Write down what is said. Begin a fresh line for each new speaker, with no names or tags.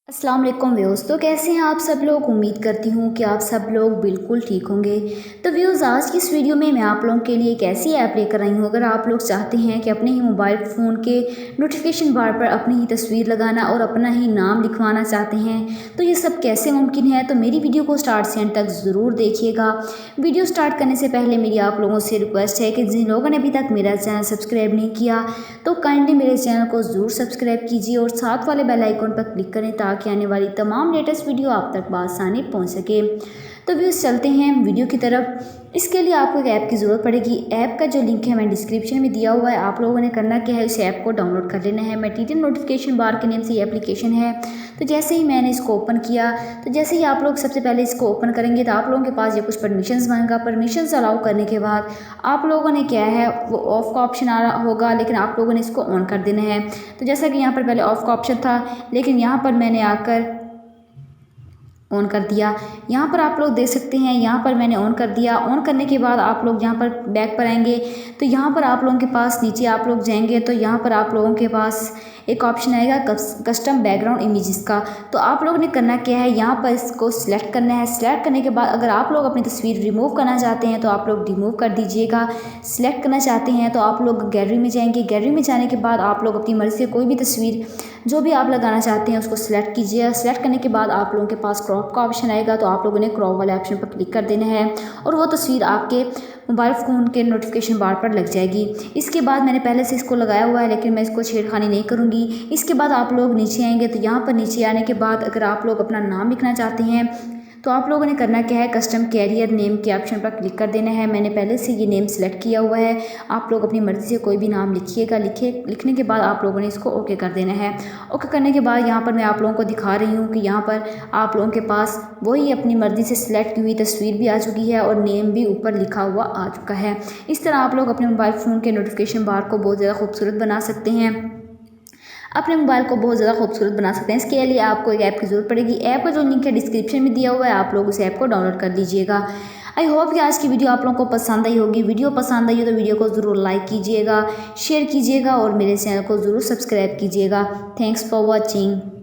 अस्सलाम वालेकुम व्यूअर्स। तो कैसे हैं आप सब लोग। उम्मीद करती हूँ कि आप सब लोग बिल्कुल ठीक होंगे। तो व्यूअर्स, आज की इस वीडियो में मैं आप लोगों के लिए एक ऐसी ऐप लेकर आई हूँ। अगर आप लोग चाहते हैं कि अपने ही मोबाइल फ़ोन के नोटिफिकेशन बार पर अपनी ही तस्वीर लगाना और अपना ही नाम लिखवाना चाहते हैं, तो ये सब कैसे मुमकिन है, तो मेरी वीडियो को स्टार्ट से एंड तक ज़रूर देखिएगा। वीडियो स्टार्ट करने से पहले मेरी आप लोगों से रिक्वेस्ट है कि जिन लोगों ने अभी तक मेरा चैनल सब्सक्राइब नहीं किया तो काइंडली मेरे चैनल को ज़रूर सब्सक्राइब कीजिए और साथ वाले बेल आइकन पर क्लिक करें ताकि आने वाली तमाम लेटेस्ट वीडियो आप तक बआसानी पहुंच सके। तो व्यूअर्स, चलते हैं वीडियो की तरफ। इसके लिए आपको एक ऐप की ज़रूरत पड़ेगी। ऐप का जो लिंक है मैंने डिस्क्रिप्शन में दिया हुआ है। आप लोगों ने करना क्या है, इस ऐप को डाउनलोड कर लेना है। मटेरियल नोटिफिकेशन बार के नेम से ये एप्लीकेशन है। तो जैसे ही मैंने इसको ओपन किया, तो जैसे ही आप लोग सबसे पहले इसको ओपन करेंगे तो आप लोगों के पास ये कुछ परमिशंस मांगेगा। परमिशंस अलाउ करने के बाद आप लोगों ने क्या है, वो ऑफ का ऑप्शन आ रहा होगा, लेकिन आप लोगों ने इसको ऑन कर देना है। तो जैसा कि यहाँ पर पहले ऑफ का ऑप्शन था, लेकिन यहाँ पर मैंने आकर ऑन कर दिया। यहाँ पर आप लोग देख सकते हैं, यहाँ पर मैंने ऑन कर दिया। ऑन करने के बाद आप लोग यहाँ पर बैक पर आएंगे तो यहाँ पर आप लोगों के पास नीचे आप लोग जाएंगे तो यहाँ पर आप लोगों के पास एक ऑप्शन आएगा कस्टम बैकग्राउंड इमेजेस का। तो आप लोगों ने करना क्या है, यहाँ पर इसको सिलेक्ट करना है। सिलेक्ट करने के बाद अगर आप लोग अपनी तस्वीर रिमूव करना चाहते हैं तो आप लोग रिमूव कर दीजिएगा। सिलेक्ट करना चाहते हैं तो आप लोग गैलरी में जाएंगे। गैलरी में जाने के बाद आप लोग अपनी मर्ज़ी से कोई भी तस्वीर जो भी आप लगाना चाहते हैं उसको सिलेक्ट कीजिए। सिलेक्ट करने के बाद आप लोगों के पास क्रॉप का ऑप्शन आएगा, तो आप लोगों ने क्रॉप वाले ऑप्शन पर क्लिक कर देना है और वो तस्वीर आपके मोबाइल फ़ोन के नोटिफिकेशन बार पर लग जाएगी। इसके बाद मैंने पहले से इसको लगाया हुआ है, लेकिन मैं इसको छेड़खानी नहीं करूँगी। इसके बाद आप लोग नीचे आएंगे तो यहाँ पर नीचे आने के बाद अगर आप लोग अपना नाम लिखना चाहते हैं तो आप लोगों ने करना क्या है, कस्टम कैरियर नेम के ऑप्शन पर क्लिक कर देना है। मैंने पहले से ये नेम सेलेक्ट किया हुआ है। आप लोग अपनी मर्ज़ी से कोई भी नाम लिखिएगा। लिखने के बाद आप लोगों ने इसको ओके कर देना है। ओके करने के बाद यहाँ पर मैं आप लोगों को दिखा रही हूँ कि यहाँ पर आप लोगों के पास वही अपनी मर्ज़ी से सिलेक्ट की हुई तस्वीर भी आ चुकी है और नेम भी ऊपर लिखा हुआ आ चुका है। इस तरह आप लोग अपने मोबाइल फ़ोन के नोटिफिकेशन बार को बहुत ज़्यादा खूबसूरत बना सकते हैं, अपने मोबाइल को बहुत ज़्यादा खूबसूरत बना सकते हैं। इसके लिए आपको एक ऐप की ज़रूरत पड़ेगी। ऐप का जो लिंक है डिस्क्रिप्शन में दिया हुआ है, आप लोग उस ऐप को डाउनलोड कर लीजिएगा। आई होप कि आज की वीडियो आप लोगों को पसंद आई होगी। वीडियो पसंद आई हो तो वीडियो को ज़रूर लाइक कीजिएगा, शेयर कीजिएगा और मेरे चैनल को ज़रूर सब्सक्राइब कीजिएगा। Thanks for watching.